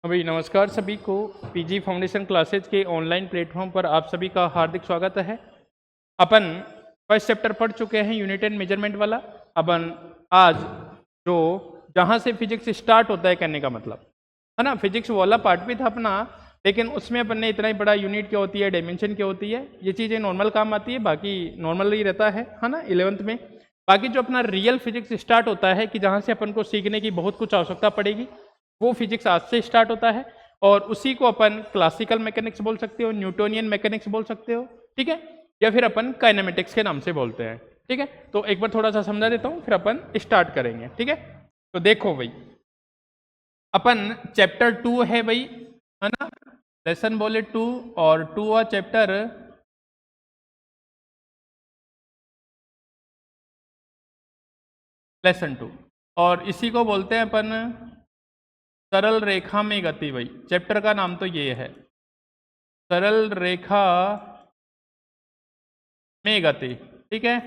अभी नमस्कार सभी को पीजी फाउंडेशन क्लासेज के ऑनलाइन प्लेटफॉर्म पर आप सभी का हार्दिक स्वागत है। अपन फर्स्ट चैप्टर पढ़ चुके हैं यूनिट एंड मेजरमेंट वाला। अपन आज जो जहाँ से फिजिक्स स्टार्ट होता है कहने का मतलब है ना, फिजिक्स वाला पार्ट भी था अपना, लेकिन उसमें अपन ने इतना ही बड़ा यूनिट क्या होती है, डायमेंशन क्या होती है, ये चीज़ें नॉर्मल काम आती है, बाकी नॉर्मल ही रहता है ना 11th में। बाकी जो अपना रियल फिजिक्स स्टार्ट होता है कि जहाँ से अपन को सीखने की बहुत कुछ आवश्यकता पड़ेगी, वो फिजिक्स आज से स्टार्ट होता है और उसी को अपन क्लासिकल मैकेनिक्स बोल सकते हो, न्यूटोनियन मैकेनिक्स बोल सकते हो, ठीक है, या फिर अपन काइनेमेटिक्स के नाम से बोलते हैं, ठीक है। तो एक बार थोड़ा सा समझा देता हूँ फिर अपन स्टार्ट करेंगे, ठीक है। तो देखो भाई, अपन चैप्टर 2 है भाई, है ना, लेसन बोले 2 और 2 चैप्टर लेसन 2 और इसी को बोलते हैं अपन सरल रेखा में गति। भाई चैप्टर का नाम तो ये है, सरल रेखा में गति, ठीक है।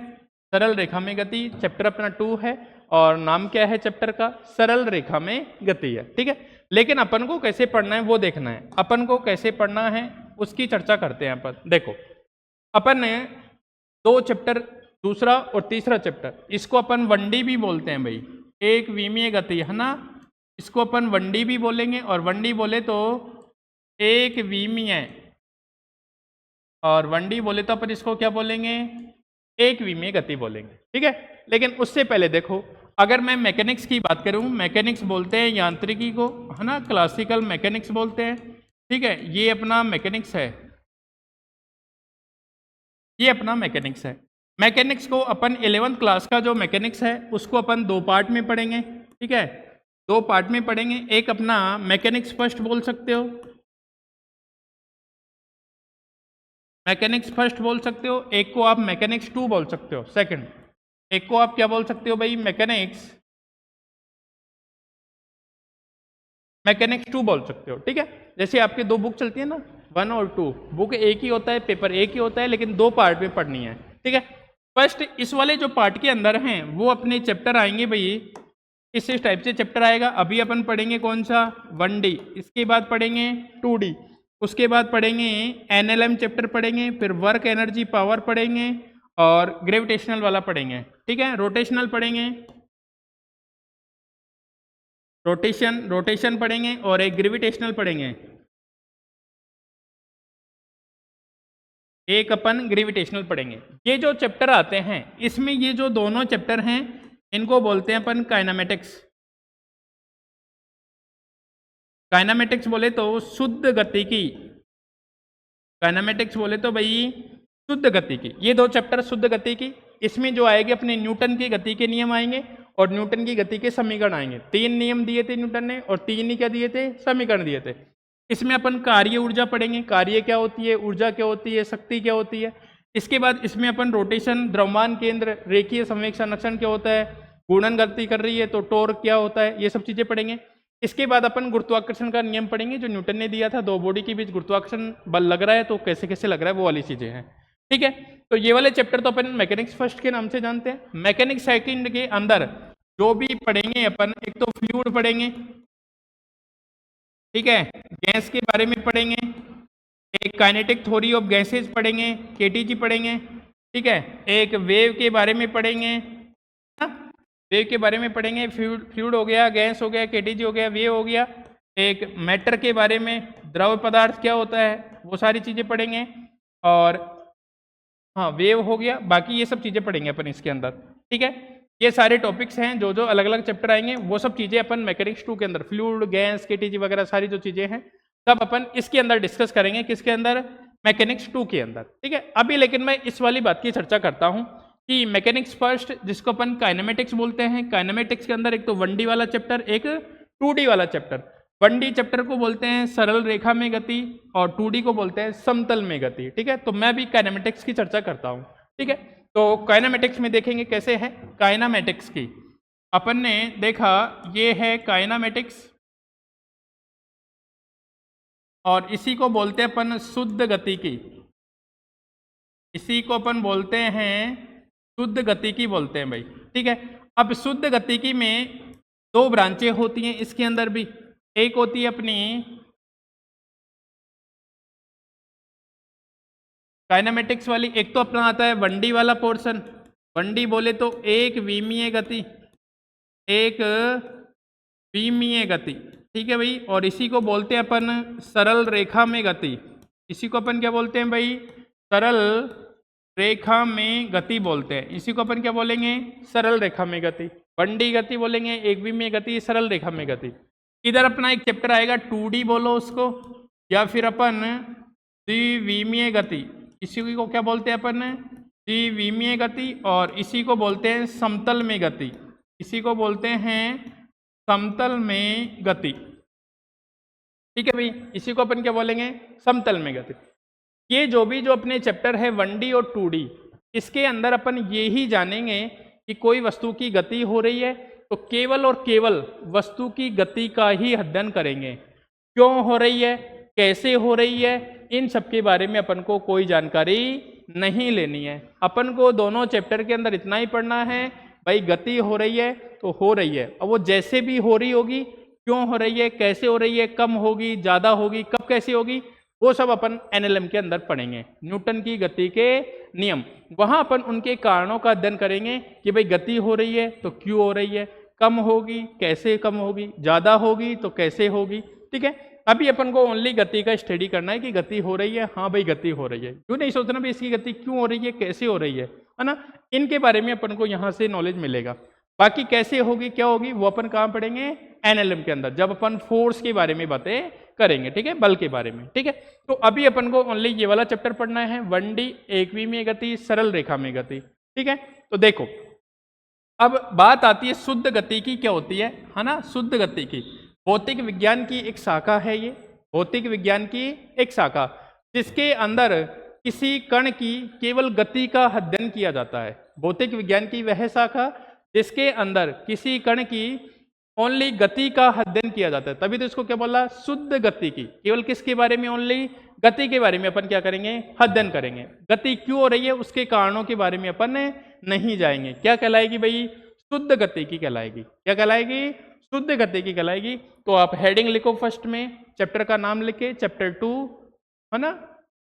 सरल रेखा में गति चैप्टर अपना 2 है और नाम क्या है चैप्टर का, सरल रेखा में गति है, ठीक है। लेकिन अपन को कैसे पढ़ना है वो देखना है, अपन को कैसे पढ़ना है उसकी चर्चा करते हैं अपन। देखो अपन ने 2 चैप्टर, दूसरा और तीसरा चैप्टर, इसको अपन 1D भी बोलते हैं भाई, एक विमीय गति है ना, इसको अपन 1D भी बोलेंगे और 1D बोले तो एक विमीय, और 1D बोले तो अपन इसको क्या बोलेंगे, एक विमीय गति बोलेंगे, ठीक है। लेकिन उससे पहले देखो, अगर मैं मैकेनिक्स की बात करूं, मैकेनिक्स बोलते हैं यांत्रिकी को, है ना, क्लासिकल मैकेनिक्स बोलते हैं, ठीक है। ये अपना मैकेनिक्स है, ये अपना मैकेनिक्स है। मैकेनिक्स को अपन 11th क्लास का जो मैकेनिक्स है उसको अपन 2 पार्ट में पढ़ेंगे, ठीक है, 2 पार्ट में पढ़ेंगे। एक अपना मैकेनिक्स फर्स्ट बोल सकते हो, मैकेनिक्स फर्स्ट बोल सकते हो, एक को आप मैकेनिक्स 2 बोल सकते हो, सेकंड, एक को आप क्या बोल सकते हो भाई, मैकेनिक्स 2 बोल सकते हो, ठीक है। जैसे आपके 2 बुक चलती है ना, 1 और 2, बुक एक ही होता है, पेपर एक ही होता है, लेकिन 2 पार्ट में पढ़नी है, ठीक है। फर्स्ट इस वाले जो पार्ट के अंदर हैं वो अपने चैप्टर आएंगे भाई, इस टाइप से चैप्टर आएगा। अभी अपन पढ़ेंगे कौन सा, 1D, इसके बाद पढ़ेंगे 2D, उसके बाद पढ़ेंगे NLM चैप्टर पढ़ेंगे, फिर वर्क एनर्जी पावर पढ़ेंगे और ग्रेविटेशनल वाला पढ़ेंगे, ठीक है। रोटेशनल पढ़ेंगे, रोटेशन पढ़ेंगे और एक ग्रेविटेशनल पढ़ेंगे, एक अपन ग्रेविटेशनल पढ़ेंगे। ये जो चैप्टर आते हैं इसमें ये जो दोनों चैप्टर हैं इनको बोलते हैं अपन काइनेमेटिक्स। काइनेमेटिक्स बोले तो शुद्ध गति की, काइनेमेटिक्स बोले तो भाई शुद्ध गति की, ये 2 चैप्टर शुद्ध गति की, इसमें जो आएंगे अपने न्यूटन की गति के नियम आएंगे और न्यूटन की गति के समीकरण आएंगे। 3 नियम दिए थे न्यूटन ने और 3 ही क्या दिए थे, समीकरण दिए थे। इसमें अपन कार्य ऊर्जा पढ़ेंगे, कार्य क्या होती है, ऊर्जा क्या होती है, शक्ति क्या होती है। इसके बाद इसमें अपन रोटेशन, द्रव्यमान केंद्र, रेखीय संवेग संरक्षण क्या होता है, घूर्णन गति कर रही है तो टॉर्क क्या होता है, ये सब चीजें पढ़ेंगे। इसके बाद अपन गुरुत्वाकर्षण का नियम पढ़ेंगे जो न्यूटन ने दिया था, 2 बॉडी के बीच गुरुत्वाकर्षण बल लग रहा है तो कैसे कैसे लग रहा है, वो वाली चीजें हैं, ठीक है। तो ये वाले चैप्टर तो अपन मैकेनिक्स फर्स्ट के नाम से जानते हैं। मैकेनिक्स सेकंड के अंदर जो भी पढ़ेंगे अपन, एक तो फ्लूइड पढ़ेंगे, ठीक है, गैस के बारे में पढ़ेंगे, एक काइनेटिक थ्योरी ऑफ गैसेज पढ़ेंगे, KTG पढ़ेंगे, ठीक है, एक वेव के बारे में पढ़ेंगे, वेव के बारे में पढ़ेंगे, फ्लूइड हो गया, गैस हो गया, KTG हो गया, वेव हो गया, एक मैटर के बारे में, द्रव पदार्थ क्या होता है, वो सारी चीज़ें पढ़ेंगे, और हाँ वेव हो गया, बाकी ये सब चीज़ें पढ़ेंगे अपन इसके अंदर, ठीक है। ये सारे टॉपिक्स हैं, जो जो अलग अलग चैप्टर आएंगे वो सब चीज़ें अपन मैकेनिक्स 2 के अंदर, फ्लूइड, गैस, KTG वगैरह सारी जो चीज़ें हैं सब अपन इसके अंदर डिस्कस करेंगे, किसके अंदर, मैकेनिक्स 2 के अंदर, ठीक है। अभी लेकिन मैं इस वाली बात की चर्चा करता हूँ कि मैकेनिक्स फर्स्ट जिसको अपन काइनेमेटिक्स बोलते हैं, काइनेमेटिक्स के अंदर एक तो 1D वाला चैप्टर, एक 2D वाला चैप्टर। 1D चैप्टर को बोलते हैं सरल रेखा में गति और 2D को बोलते हैं समतल में गति, ठीक है। तो मैं भी काइनेमेटिक्स की चर्चा करता हूँ, ठीक है। तो काइनेमेटिक्स में देखेंगे कैसे है, काइनेमेटिक्स की अपन ने देखा ये है काइनेमेटिक्स और इसी को बोलते हैं अपन शुद्ध गति की, इसी को अपन बोलते हैं शुद्ध गति की बोलते हैं भाई, ठीक है। अब शुद्ध गतिकी में 2 ब्रांचें होती हैं इसके अंदर भी, एक होती है अपनी काइनेमेटिक्स वाली, एक तो अपना आता है 1D वाला पोर्शन। 1D बोले तो एक विमीय गति, एक विमीय गति, ठीक है भाई। और इसी को बोलते हैं अपन सरल रेखा में गति। इसी को अपन क्या बोलते हैं भाई? सरल रेखा में गति बोलते हैं। इसी को अपन क्या बोलेंगे? सरल रेखा में गति। 1D गति बोलेंगे, एक विमीय गति, सरल रेखा में गति। इधर अपना एक चैप्टर आएगा 2D बोलो उसको, या फिर अपन द्विविमीय गति, इसी को क्या बोलते हैं अपन? द्विविमीय गति। और इसी को बोलते हैं समतल में गति, इसी को बोलते हैं समतल में गति, ठीक है भाई। इसी को अपन क्या बोलेंगे? समतल में गति। ये जो अपने चैप्टर है 1D और 2D, इसके अंदर अपन ये ही जानेंगे कि कोई वस्तु की गति हो रही है तो केवल और केवल वस्तु की गति का ही अध्ययन करेंगे। क्यों हो रही है, कैसे हो रही है, इन सब के बारे में अपन को कोई जानकारी नहीं लेनी है। अपन को दोनों चैप्टर के अंदर इतना ही पढ़ना है, भाई गति हो रही है तो हो रही है, अब वो जैसे भी हो रही होगी, क्यों हो रही है, कैसे हो रही है, कम होगी, ज़्यादा होगी, कब कैसे होगी, वो सब अपन एनएलएम के अंदर पढ़ेंगे। न्यूटन की गति के नियम, वहां अपन उनके कारणों का अध्ययन करेंगे कि भाई गति हो रही है तो क्यों हो रही है, कम होगी कैसे कम होगी, ज़्यादा होगी तो कैसे होगी, ठीक है। अभी अपन को ओनली गति का स्टडी करना है कि गति हो रही है, हाँ भाई गति हो रही है, क्यों नहीं सोचना भाई इसकी गति क्यों हो रही है, कैसे हो रही है ना। इनके बारे में अपन को यहाँ से नॉलेज मिलेगा। बाकी कैसे होगी, क्या होगी, वो अपन कहाँ पढ़ेंगे? एनएलएम के अंदर, जब अपन फोर्स के बारे में बातें करेंगे, ठीक है, बल के बारे में, ठीक है। तो अभी अपन को ओनली ये वाला चैप्टर पढ़ना है, 1D एकविमीय गति, सरल रेखा में गति, ठीक है। तो देखो अब बात आती है शुद्ध गति की, क्या होती है ना, शुद्ध गति की। भौतिक विज्ञान की एक शाखा है ये, भौतिक विज्ञान की एक शाखा, जिसके अंदर किसी कण की केवल गति का अध्ययन किया जाता है। भौतिक विज्ञान की वह शाखा जिसके अंदर किसी कण की ओनली गति का अध्ययन किया जाता है, तभी तो इसको क्या बोला? शुद्ध गति की। केवल किसके बारे में? ओनली गति के बारे में अपन क्या करेंगे? अध्ययन करेंगे। गति क्यों हो रही है उसके कारणों के बारे में अपन नहीं जाएंगे। क्या कहलाएगी भाई? शुद्ध गति की कहलाएगी। क्या कहलाएगी? शुद्ध गति की कहलाएगी। तो आप हेडिंग लिखो फर्स्ट में, चैप्टर का नाम लिखे, चैप्टर 2 है ना,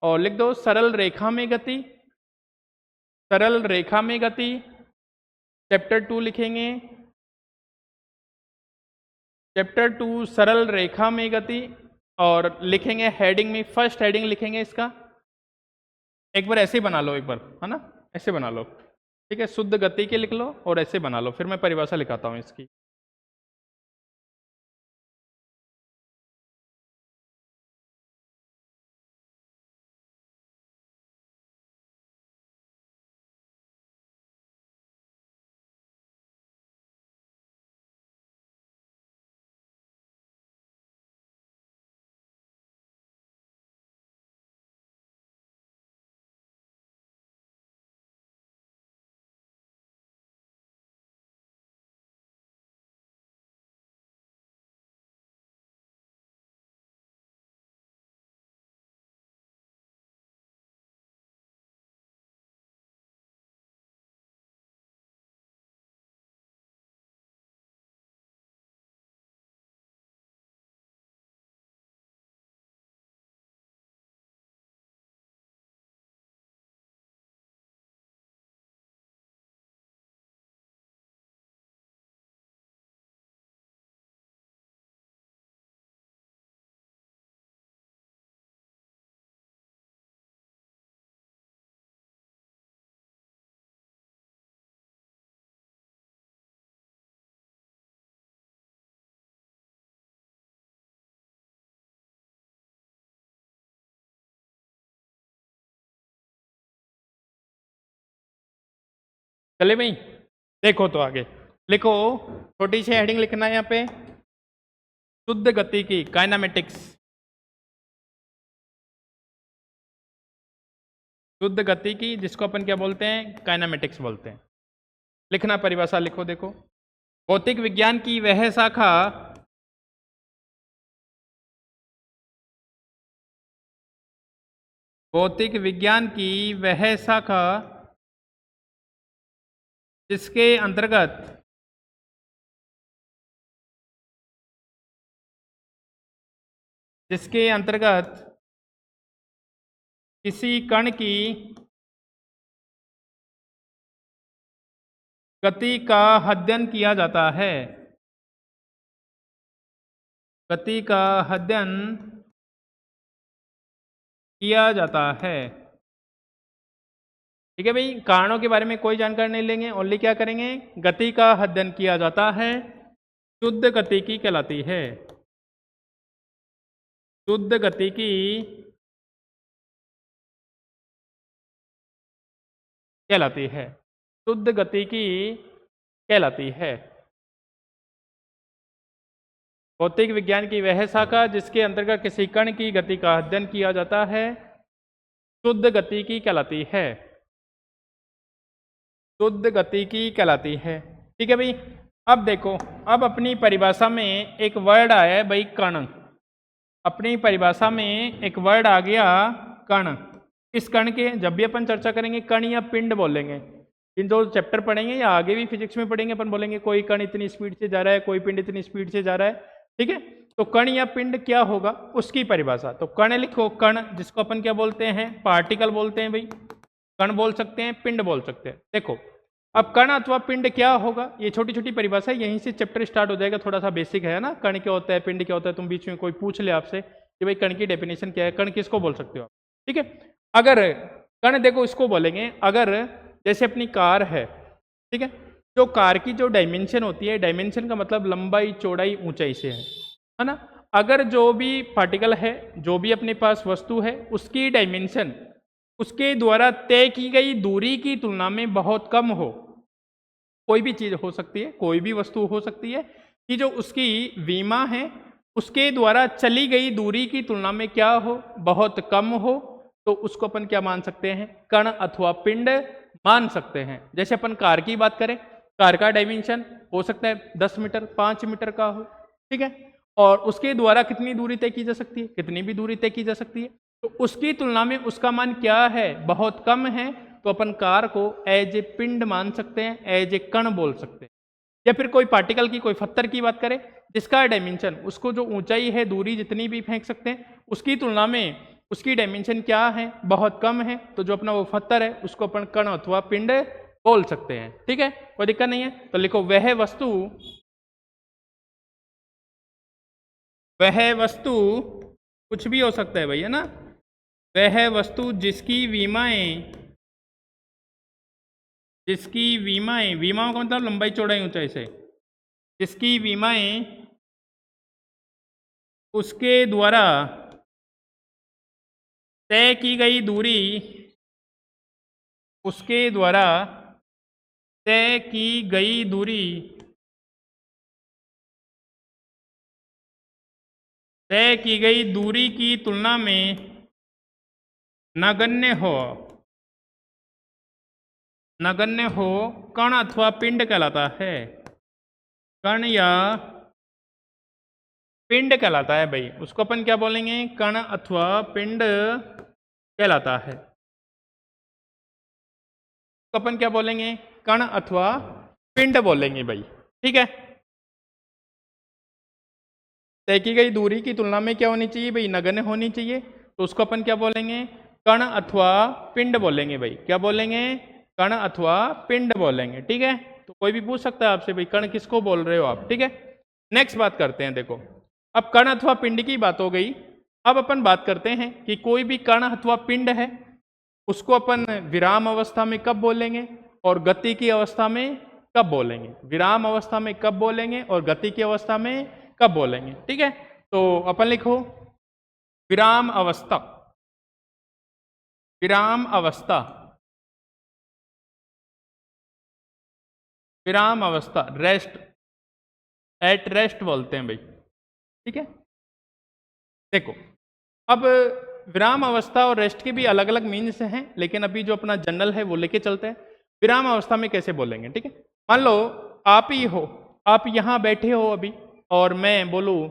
और लिख दो सरल रेखा में गति, सरल रेखा में गति, चैप्टर 2 लिखेंगे, चैप्टर 2 सरल रेखा में गति, और लिखेंगे हेडिंग में, फर्स्ट हेडिंग लिखेंगे इसका, एक बार ऐसे बना लो, एक बार है ना, ऐसे बना लो, ठीक है, शुद्ध गति के लिख लो और ऐसे बना लो, फिर मैं परिभाषा लिखाता हूँ इसकी। चले भाई, देखो तो आगे लिखो, छोटी सी हेडिंग लिखना है यहाँ पे, शुद्ध गति की काइनेमेटिक्स, शुद्ध गति की, जिसको अपन क्या बोलते हैं? काइनेमेटिक्स बोलते हैं। लिखना, परिभाषा लिखो, देखो, भौतिक विज्ञान की वह शाखा भौतिक विज्ञान की वह शाखा जिसके अंतर्गत जिसके अंतर्गत किसी कण की गति का अध्ययन किया जाता है, गति का अध्ययन किया जाता है। ठीक है भाई, कारणों के बारे में कोई जानकारी नहीं लेंगे, ओनली क्या करेंगे, गति का अध्ययन किया जाता है, शुद्ध गतिकी कहलाती है, शुद्ध गतिकी कहलाती है, शुद्ध गतिकी कहलाती है। भौतिक विज्ञान की वह शाखा जिसके अंतर्गत किसी कण की गति का अध्ययन किया जाता है, शुद्ध गतिकी कहलाती है, शुद्ध गतिकी कहलाती है। ठीक है भाई, अब देखो, अब अपनी परिभाषा में एक वर्ड आया है भाई, कण। अपनी परिभाषा में एक वर्ड आ गया कण। इस कण के जब भी अपन चर्चा करेंगे कण या पिंड बोलेंगे, इन दो चैप्टर पढ़ेंगे या आगे भी फिजिक्स में पढ़ेंगे, अपन बोलेंगे कोई कण इतनी स्पीड से जा रहा है, कोई पिंड इतनी स्पीड से जा रहा है। ठीक है, तो कण या पिंड क्या होगा उसकी परिभाषा। तो कण लिखो, कण जिसको अपन क्या बोलते हैं, पार्टिकल बोलते हैं भाई, कण बोल सकते हैं, पिंड बोल सकते हैं। देखो अब कण अथवा पिंड क्या होगा, ये छोटी छोटी परिभाषा है, यहीं से चैप्टर स्टार्ट हो जाएगा। थोड़ा सा बेसिक है ना, कण क्या होता है, पिंड क्या होता है। तुम बीच में कोई पूछ ले आपसे कि भाई कण की डेफिनेशन क्या है, कण किसको बोल सकते हो आप। ठीक है, अगर कण देखो इसको बोलेंगे, अगर जैसे अपनी कार है, ठीक है, जो कार की जो डायमेंशन होती है, डायमेंशन का मतलब लंबाई चौड़ाई ऊंचाई से है ना। अगर जो भी पार्टिकल है, जो भी अपने पास वस्तु है, उसकी डायमेंशन उसके द्वारा तय की गई दूरी की तुलना में बहुत कम हो, कोई भी चीज हो सकती है, कोई भी वस्तु हो सकती है, कि जो उसकी विमा है उसके द्वारा चली गई दूरी की तुलना में क्या हो, बहुत कम हो, तो उसको अपन क्या मान सकते हैं, कण अथवा पिंड मान सकते हैं। जैसे अपन कार की बात करें, कार का डायमेंशन हो सकता है 10 मीटर 5 मीटर का हो, ठीक है, और उसके द्वारा कितनी दूरी तय की जा सकती है, कितनी भी दूरी तय की जा सकती है, तो उसकी तुलना में उसका मान क्या है, बहुत कम है, तो अपन कार को एज ए पिंड मान सकते हैं, एज ए कण बोल सकते हैं। या फिर कोई पार्टिकल की, कोई पत्थर की बात करें, जिसका डायमेंशन, उसको जो ऊंचाई है, दूरी जितनी भी फेंक सकते हैं, उसकी तुलना में उसकी डायमेंशन क्या है, बहुत कम है, तो जो अपना वो पत्थर है उसको अपन कण अथवा पिंड बोल सकते हैं। ठीक है, कोई दिक्कत नहीं है। तो लिखो, वह वस्तु कुछ भी हो सकता है भैया ना, वह वस्तु जिसकी विमाएं, विमाओं का मतलब लंबाई चौड़ाई ऊंचाई से, जिसकी विमाएं उसके द्वारा तय की गई दूरी, उसके द्वारा तय की गई दूरी की तुलना में नगण्य हो, कण अथवा पिंड कहलाता है, कण या पिंड कहलाता है भाई। उसको अपन क्या बोलेंगे, कण अथवा पिंड कहलाता है। तो अपन क्या बोलेंगे, कण अथवा पिंड बोलेंगे भाई। ठीक है, तय की गई दूरी की तुलना में क्या होनी चाहिए भाई, नगण्य होनी चाहिए, तो उसको अपन क्या बोलेंगे, कण अथवा पिंड बोलेंगे भाई। क्या बोलेंगे, कण अथवा पिंड बोलेंगे। ठीक है, तो कोई भी पूछ सकता है आपसे भाई कण किसको बोल रहे हो आप। ठीक है, नेक्स्ट बात करते हैं। देखो, अब कण अथवा पिंड की बात हो गई, अब अपन बात करते हैं कि कोई भी कण अथवा पिंड है उसको अपन विराम अवस्था में कब बोलेंगे और गति की अवस्था में कब बोलेंगे, विराम अवस्था में कब बोलेंगे और गति की अवस्था में कब बोलेंगे। ठीक है, तो अपन लिखो, विराम अवस्था, विराम अवस्था, विराम अवस्था, रेस्ट, एट रेस्ट बोलते हैं भाई। ठीक है, देखो अब विराम अवस्था और रेस्ट के भी अलग अलग मीन्स हैं, लेकिन अभी जो अपना जनरल है वो लेके चलते हैं। विराम अवस्था में कैसे बोलेंगे, ठीक है, मान लो आप ही हो, आप यहाँ बैठे हो अभी, और मैं बोलूँ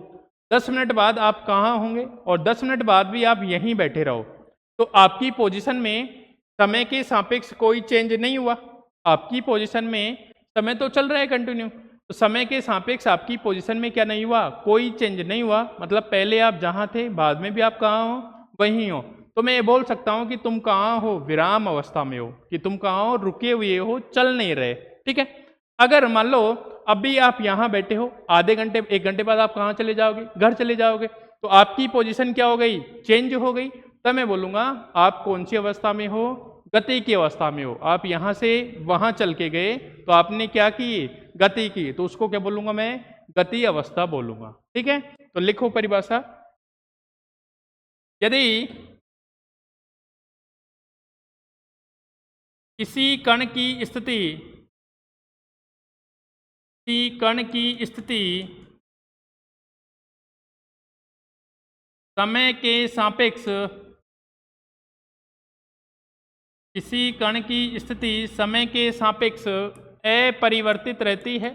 10 मिनट बाद आप कहाँ होंगे, और 10 मिनट बाद भी आप यहीं बैठे रहो, तो आपकी पोजीशन में समय के सापेक्ष कोई चेंज नहीं हुआ, आपकी पोजीशन में समय तो चल रहा है कंटिन्यू, तो समय के सापेक्ष आपकी पोजीशन में क्या नहीं हुआ, कोई चेंज नहीं हुआ, मतलब पहले आप जहाँ थे बाद में भी आप कहाँ हो, वहीं हो। तो मैं ये बोल सकता हूँ कि तुम कहाँ हो, विराम अवस्था में हो, कि तुम कहाँ हो, रुके हुए हो, चल नहीं रहे। ठीक है, अगर मान लो अभी आप यहाँ बैठे हो, आधे घंटे 1 घंटे बाद आप कहाँ चले जाओगे, घर चले जाओगे, तो आपकी पोजीशन क्या हो गई, चेंज हो गई। तब मैं बोलूँगा आप कौन सी अवस्था में हो, गति की अवस्था में हो। आप यहाँ से वहाँ चल के गए तो आपने क्या की, गति की, तो उसको क्या बोलूँगा मैं, गति अवस्था बोलूँगा। ठीक है, तो लिखो परिभाषा, यदि किसी कण की स्थिति समय के सापेक्ष, किसी कण की स्थिति समय के सापेक्ष अपरिवर्तित रहती है,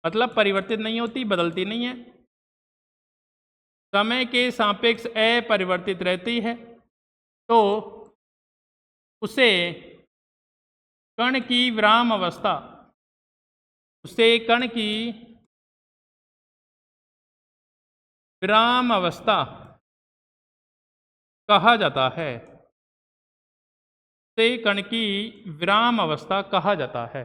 मतलब परिवर्तित नहीं होती, बदलती नहीं है, समय के सापेक्ष अपरिवर्तित रहती है, तो उसे कण की विराम अवस्था, उसे कण की विराम अवस्था कहा जाता है, उसे कण की विराम अवस्था कहा जाता है।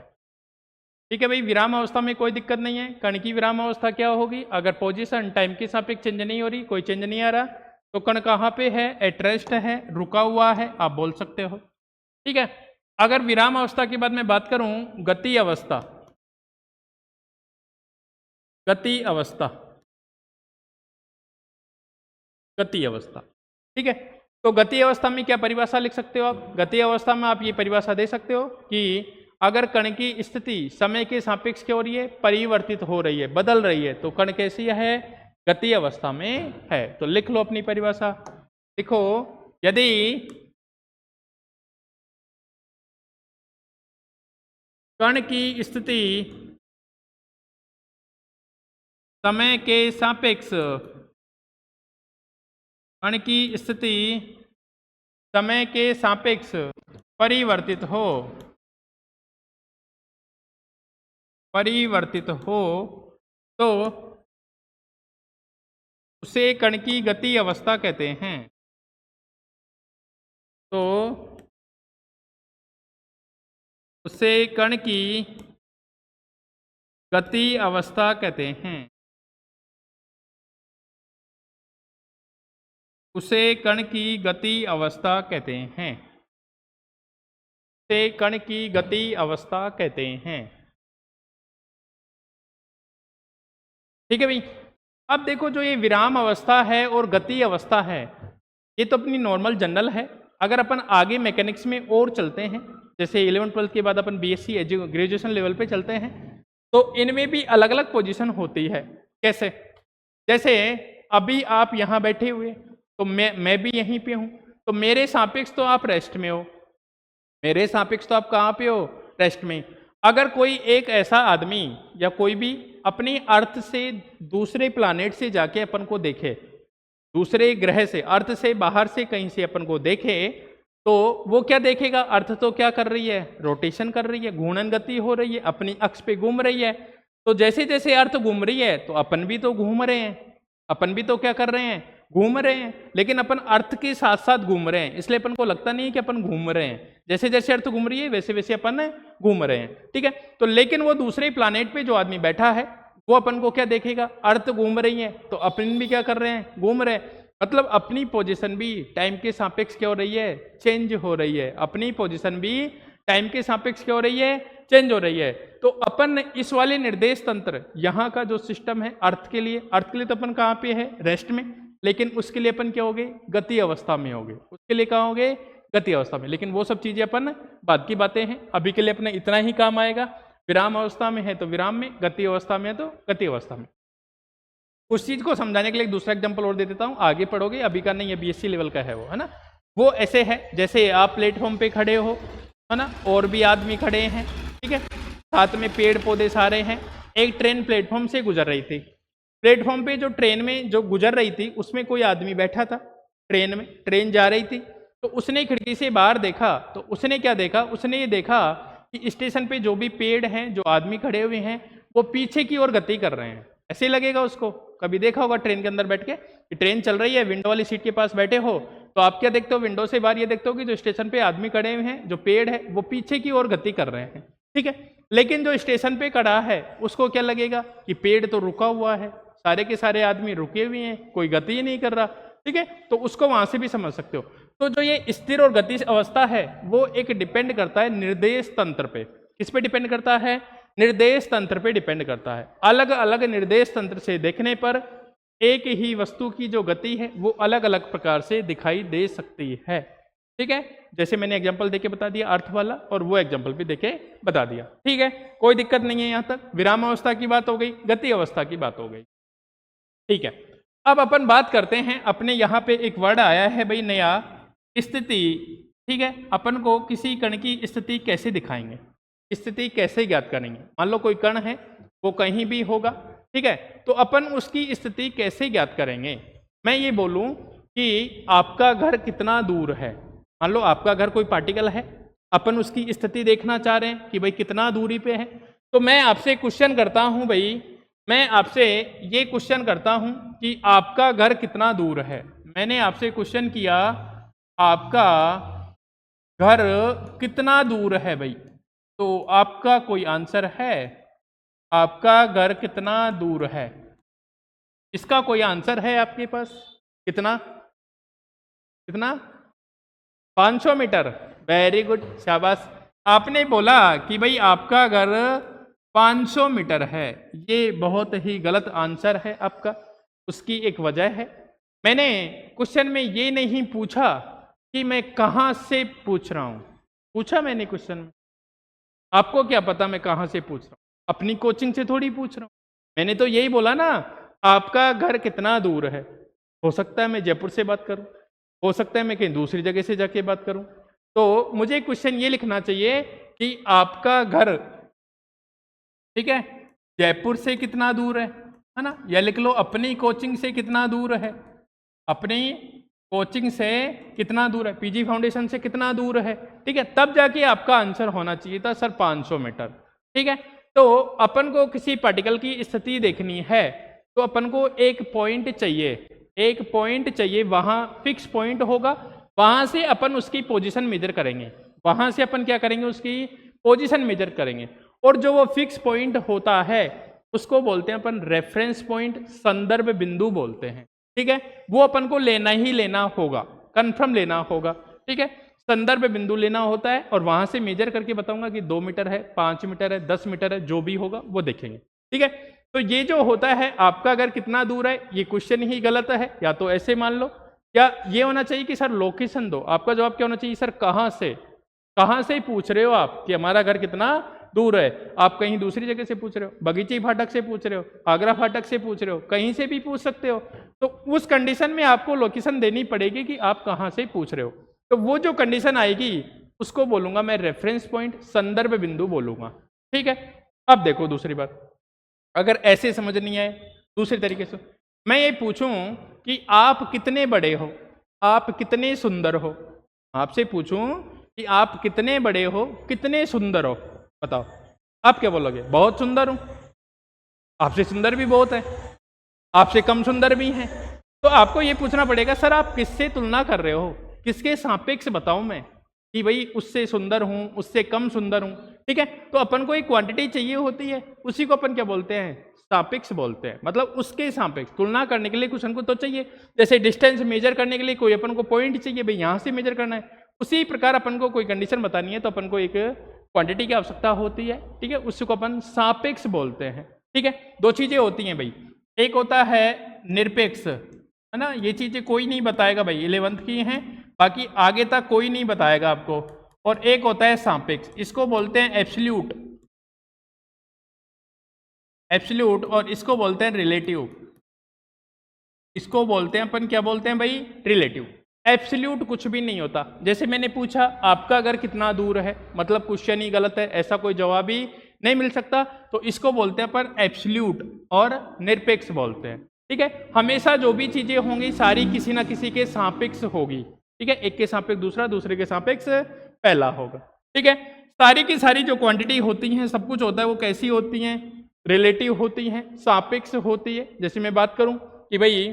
ठीक है भाई, विराम अवस्था में कोई दिक्कत नहीं है। कण की विराम अवस्था क्या होगी, अगर पोजीशन टाइम के सापेक्ष चेंज नहीं हो रही, कोई चेंज नहीं आ रहा, तो कण कहाँ पे है, एट रेस्ट है, रुका हुआ है, आप बोल सकते हो। ठीक है, अगर विराम अवस्था के बाद मैं बात करूं गति अवस्था, गति अवस्था, गति अवस्था। ठीक है, तो गति अवस्था में क्या परिभाषा लिख सकते हो आप, गति अवस्था में आप ये परिभाषा दे सकते हो कि अगर कण की स्थिति समय के सापेक्ष क्या हो रही है, परिवर्तित हो रही है, बदल रही है, तो कण कैसी है, गति अवस्था में है। तो लिख लो अपनी परिभाषा, लिखो, यदि कण की स्थिति समय के सापेक्ष, कण की स्थिति समय के सापेक्ष परिवर्तित हो, तो उसे कण की गति अवस्था कहते हैं। तो उसे कण की गति अवस्था कहते हैं, उसे कण की गति अवस्था कहते हैं, उसे कण की गति अवस्था कहते हैं। ठीक है भाई, अब देखो जो ये विराम अवस्था है और गति अवस्था है, ये तो अपनी नॉर्मल जनरल है। अगर अपन आगे मैकेनिक्स में और चलते हैं, जैसे 11th-12th के बाद अपन बीएससी ग्रेजुएशन लेवल पे चलते हैं, तो इनमें भी अलग अलग पोजीशन होती है। कैसे, जैसे अभी आप यहाँ बैठे हुए, तो मैं भी यहीं पे हूँ, तो मेरे सापेक्ष तो आप रेस्ट में हो, मेरे सापेक्ष तो आप कहाँ पे हो, रेस्ट में। अगर कोई एक ऐसा आदमी या कोई भी अपनी अर्थ से दूसरे प्लानेट से जाके अपन को देखे, दूसरे ग्रह से, अर्थ से बाहर से कहीं से अपन को देखे, तो वो क्या देखेगा, अर्थ तो क्या कर रही है, रोटेशन कर रही है, घूर्णन गति हो रही है, अपनी अक्ष पे घूम रही है। तो जैसे जैसे अर्थ घूम रही है तो अपन भी तो घूम रहे हैं, अपन भी तो क्या कर रहे हैं, घूम रहे हैं, लेकिन अपन अर्थ के साथ साथ घूम रहे हैं, इसलिए अपन को लगता नहीं है कि अपन घूम रहे हैं। जैसे जैसे अर्थ घूम रही है वैसे वैसे अपन घूम रहे हैं। ठीक है, तो लेकिन वो दूसरे प्लानेट पे जो आदमी बैठा है वो अपन को क्या देखेगा, अर्थ घूम रही है तो अपन भी क्या कर रहे हैं, घूम रहे हैं। मतलब अपनी पोजीशन भी टाइम के सापेक्ष क्या हो रही है, चेंज हो रही है, अपनी पोजीशन भी टाइम के सापेक्ष क्या हो रही है, चेंज हो रही है। तो अपन इस वाले निर्देश तंत्र यहाँ का जो सिस्टम है अर्थ के लिए तो अपन कहाँ पे है, रेस्ट में, लेकिन उसके लिए अपन क्या हो गए, गति अवस्था में हो गए, उसके लिए कहाँ हो गए, गति अवस्था में। लेकिन वो सब चीजें अपन बाद की बातें हैं, अभी के लिए अपने इतना ही काम आएगा। विराम अवस्था में है तो विराम में, गति अवस्था में है तो गति अवस्था में। उस चीज को समझाने के लिए एक दूसरा एग्जाम्पल और दे देता हूँ, आगे पढ़ोगे, अभी का नहीं है, बीएससी लेवल का है वो, है ना। वो ऐसे है जैसे आप प्लेटफॉर्म पे खड़े हो, है ना, और भी आदमी खड़े हैं, ठीक है, साथ में पेड़ पौधे सारे हैं। एक ट्रेन प्लेटफॉर्म से गुजर रही थी, प्लेटफॉर्म पे जो ट्रेन में जो गुजर रही थी उसमें कोई आदमी बैठा था, ट्रेन में, ट्रेन जा रही थी, तो उसने खिड़की से बाहर देखा, तो उसने क्या देखा, उसने ये देखा कि स्टेशन पे जो भी पेड़ हैं, जो आदमी खड़े हुए हैं, वो पीछे की ओर गति कर रहे हैं, ऐसे ही लगेगा उसको। कभी देखा होगा ट्रेन के अंदर बैठ के कि ट्रेन चल रही है, विंडो वाली सीट के पास बैठे हो तो आप क्या देखते हो, विंडो से बाहर ये देखते हो कि जो स्टेशन पे आदमी खड़े हुए हैं, जो पेड़ है वो पीछे की ओर गति कर रहे हैं, ठीक है। लेकिन जो स्टेशन पे खड़ा है उसको क्या लगेगा कि पेड़ तो रुका हुआ है, सारे के सारे आदमी रुके हुए हैं, कोई गति ही नहीं कर रहा, ठीक है। तो उसको वहां से भी समझ सकते हो। तो जो ये स्थिर और गति अवस्था है वो एक डिपेंड करता है निर्देश तंत्र पे। किस पे डिपेंड करता है? निर्देश तंत्र पे डिपेंड करता है। अलग अलग निर्देश तंत्र से देखने पर एक ही वस्तु की जो गति है वो अलग अलग प्रकार से दिखाई दे सकती है, ठीक है। जैसे मैंने एग्जांपल देके बता दिया अर्थ वाला, और वो एग्जांपल भी देके बता दिया, ठीक है। कोई दिक्कत नहीं है, यहां तक विराम अवस्था की बात हो गई, गति अवस्था की बात हो गई, ठीक है। अब अपन बात करते हैं, अपने यहाँ पे एक वर्ड आया है भाई नया, स्थिति, ठीक है। अपन को किसी कण की स्थिति कैसे दिखाएंगे, स्थिति कैसे ज्ञात करेंगे? मान लो कोई कण है वो कहीं भी होगा, ठीक है, तो अपन उसकी स्थिति कैसे ज्ञात करेंगे? मैं ये बोलूं कि आपका घर कितना दूर है, मान लो आपका घर कोई पार्टिकल है, अपन उसकी स्थिति देखना चाह रहे हैं कि भाई कितना दूरी पे है, तो मैं आपसे क्वेश्चन करता हूं भाई, मैं आपसे ये क्वेश्चन करता हूं कि आपका घर कितना दूर है। मैंने आपसे क्वेश्चन किया आपका घर कितना दूर है भाई, तो आपका कोई आंसर है? आपका घर कितना दूर है, इसका कोई आंसर है आपके पास? कितना कितना? 500 मीटर। वेरी गुड, शाबाश। आपने बोला कि भाई आपका घर 500 मीटर है, ये बहुत ही गलत आंसर है आपका। उसकी एक वजह है, मैंने क्वेश्चन में ये नहीं पूछा कि मैं कहाँ से पूछ रहा हूँ, पूछा मैंने क्वेश्चन में? आपको क्या पता मैं कहाँ से पूछ रहा हूँ? अपनी कोचिंग से थोड़ी पूछ रहा हूँ। मैंने तो यही बोला ना, आपका घर कितना दूर है। हो सकता है मैं जयपुर से बात करूँ, हो सकता है मैं कहीं दूसरी जगह से जाके बात करूँ, तो मुझे क्वेश्चन ये लिखना चाहिए कि आपका घर, ठीक है, जयपुर से कितना दूर है ना, या लिख लो अपनी कोचिंग से कितना दूर है, अपनी कोचिंग से कितना दूर है, पीजी फाउंडेशन से कितना दूर है, ठीक है। तब जाके आपका आंसर होना चाहिए था सर 500 मीटर, ठीक है। तो अपन को किसी पार्टिकल की स्थिति देखनी है तो अपन को एक पॉइंट चाहिए, एक पॉइंट चाहिए, वहां फिक्स पॉइंट होगा, वहां से अपन उसकी पोजीशन मेजर करेंगे, वहां से अपन क्या करेंगे, उसकी पोजीशन मेजर करेंगे। और जो वो फिक्स पॉइंट होता है उसको बोलते हैं अपन रेफरेंस पॉइंट, संदर्भ बिंदु बोलते हैं, ठीक है। वो अपन को लेना ही लेना होगा, कंफर्म लेना होगा, ठीक है। संदर्भ बिंदु लेना होता है और वहां से मेजर करके बताऊंगा कि 2 मीटर है, 5 मीटर है, 10 मीटर है, जो भी होगा वो देखेंगे, ठीक है। तो ये जो होता है आपका घर कितना दूर है, ये क्वेश्चन ही गलत है। या तो ऐसे मान लो, या ये होना चाहिए कि सर लोकेशन दो। आपका जवाब क्या होना चाहिए? सर कहाँ से पूछ रहे हो आप कि हमारा घर कितना दूर है? आप कहीं दूसरी जगह से पूछ रहे हो, बगीची फाटक से पूछ रहे हो, आगरा फाटक से पूछ रहे हो, कहीं से भी पूछ सकते हो। तो उस कंडीशन में आपको लोकेशन देनी पड़ेगी कि आप कहाँ से पूछ रहे हो। तो वो जो कंडीशन आएगी उसको बोलूंगा मैं रेफरेंस पॉइंट, संदर्भ बिंदु बोलूंगा, ठीक है। अब देखो दूसरी बात, अगर ऐसे समझ नहीं आए दूसरे तरीके से, मैं ये पूछूं कि आप कितने बड़े हो, आप कितने सुंदर हो, आपसे पूछूं कि आप कितने बड़े हो, कितने सुंदर हो, बताओ आप क्या बोलोगे? बहुत सुंदर हूं। आपसे सुंदर भी बहुत है, आपसे कम सुंदर भी हैं। तो आपको ये पूछना पड़ेगा सर आप किससे तुलना कर रहे हो, किसके सापेक्ष बताऊं मैं कि भाई उससे सुंदर हूं, उससे कम सुंदर हूं, ठीक है। तो अपन को एक क्वांटिटी चाहिए होती है, उसी को अपन क्या बोलते हैं? सापेक्ष बोलते हैं। मतलब उसके सापेक्ष तुलना करने के लिए कुछ हमको तो चाहिए, जैसे डिस्टेंस मेजर करने के लिए कोई अपन को पॉइंट चाहिए, भाई यहाँ से मेजर करना है। उसी प्रकार अपन को कोई कंडीशन बतानी है तो अपन को एक क्वांटिटी की आवश्यकता होती है, ठीक है, उसको अपन सापेक्ष बोलते हैं, ठीक है। दो चीजें होती हैं भाई, एक होता है निरपेक्ष, है ना, ये चीजें कोई नहीं बताएगा भाई, 11th की हैं, बाकी आगे तक कोई नहीं बताएगा आपको। और एक होता है सापेक्ष, इसको बोलते हैं एब्सोल्यूट, एब्सोल्यूट, और इसको बोलते हैं रिलेटिव, इसको बोलते हैं अपन क्या बोलते हैं भाई? रिलेटिव। एब्सोल्यूट कुछ भी नहीं होता। जैसे मैंने पूछा आपका घर कितना दूर है, मतलब क्वेश्चन ही गलत है, ऐसा कोई जवाब ही नहीं मिल सकता, तो इसको बोलते हैं अपन एब्सोल्यूट और निरपेक्ष बोलते हैं, ठीक है। हमेशा जो भी चीजें होंगी सारी किसी ना किसी के सापेक्ष होगी, ठीक है, एक के सापेक्ष दूसरा, दूसरे के सापेक्ष पहला होगा, ठीक है। सारी की सारी जो क्वांटिटी होती हैं, सब कुछ होता है, वो कैसी होती हैं? रिलेटिव होती हैं, सापेक्ष होती है। जैसे मैं बात करूं कि भाई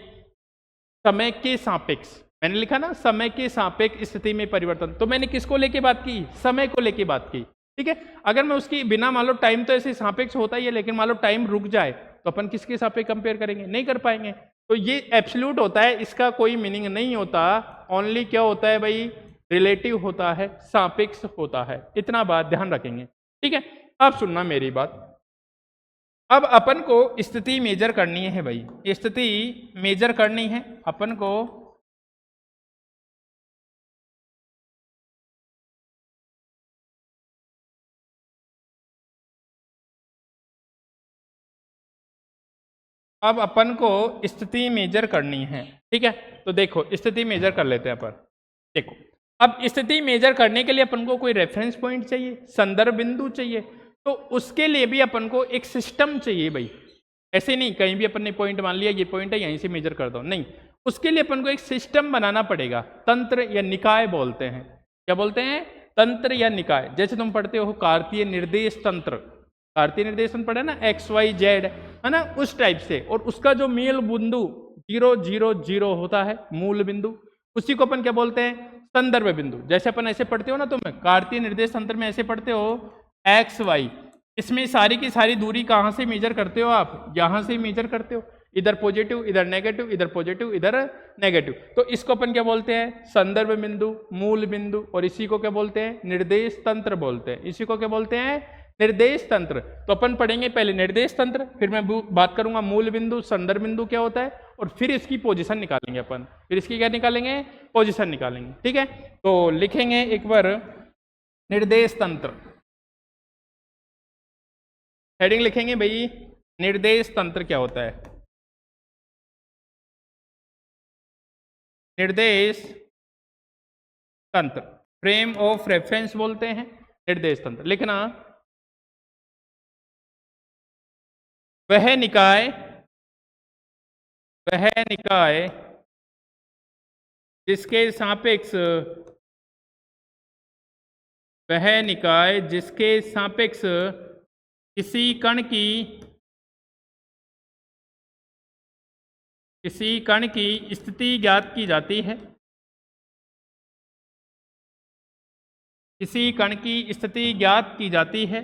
समय के सापेक्ष, मैंने लिखा ना समय के सापेक्ष स्थिति में परिवर्तन, तो मैंने किसको लेके बात की, समय को लेके बात की, ठीक है। अगर मैं उसकी बिना मान लो टाइम तो ऐसे सापेक्ष होता ही है, लेकिन मान लो टाइम रुक जाए तो अपन किसके सापेक्ष कंपेयर करेंगे, नहीं कर पाएंगे। तो ये एब्सोल्यूट होता है, इसका कोई मीनिंग नहीं होता, ओनली क्या होता है भाई, रिलेटिव होता है, सापेक्ष होता है, इतना बात ध्यान रखेंगे, ठीक है। अब सुनना मेरी बात, अब अपन को स्थिति मेजर करनी है भाई, स्थिति मेजर करनी है अपन को। अब अपन को स्थिति मेजर करनी है, ठीक है। तो देखो स्थिति मेजर कर लेते हैं अपन। देखो अब स्थिति मेजर करने के लिए अपन को कोई रेफरेंस पॉइंट चाहिए, संदर्भ बिंदु चाहिए, तो उसके लिए भी अपन को एक सिस्टम चाहिए भाई। ऐसे नहीं कहीं भी अपन ने पॉइंट मान लिया ये पॉइंट है यहीं से मेजर कर दो, नहीं, उसके लिए अपन को एक सिस्टम बनाना पड़ेगा। तंत्र या निकाय बोलते हैं, क्या बोलते हैं, तंत्र या निकाय। जैसे तुम पढ़ते हो कार्तीय निर्देश तंत्र, कार्तीय निर्देश तंत्र पढ़े ना, XYZ है ना, उस टाइप से। और उसका जो मूल बिंदु 0 0 0 होता है, मूल बिंदु, उसी को अपन क्या बोलते हैं, संदर्भ बिंदु। जैसे अपन ऐसे पढ़ते हो ना, तुम कार्तीय निर्देश तंत्र में ऐसे पढ़ते हो XY, इसमें सारी की सारी दूरी कहाँ से मेजर करते हो आप, यहाँ से मेजर करते हो, इधर पॉजिटिव इधर नेगेटिव, इधर पॉजिटिव इधर नेगेटिव। तो इसको अपन क्या बोलते हैं, संदर्भ बिंदु, मूल बिंदु, और इसी को क्या बोलते हैं, निर्देश तंत्र बोलते हैं। इसी को क्या बोलते हैं, निर्देश तंत्र। तो अपन पढ़ेंगे पहले निर्देश तंत्र, फिर मैं बात करूंगा मूल बिंदु, संदर्भ बिंदु क्या होता है, और फिर इसकी पोजीशन निकालेंगे अपन, फिर इसकी क्या निकालेंगे, पोजीशन निकालेंगे, ठीक है। तो लिखेंगे एक बार निर्देश तंत्र, हेडिंग लिखेंगे भाई निर्देश तंत्र क्या होता है, निर्देश तंत्र, फ्रेम ऑफ रेफरेंस बोलते हैं निर्देश तंत्र। लिखना वह निकाय जिसके सापेक्ष, वह निकाय जिसके सापेक्ष किसी कण की स्थिति ज्ञात की जाती है, किसी कण की स्थिति ज्ञात की जाती है,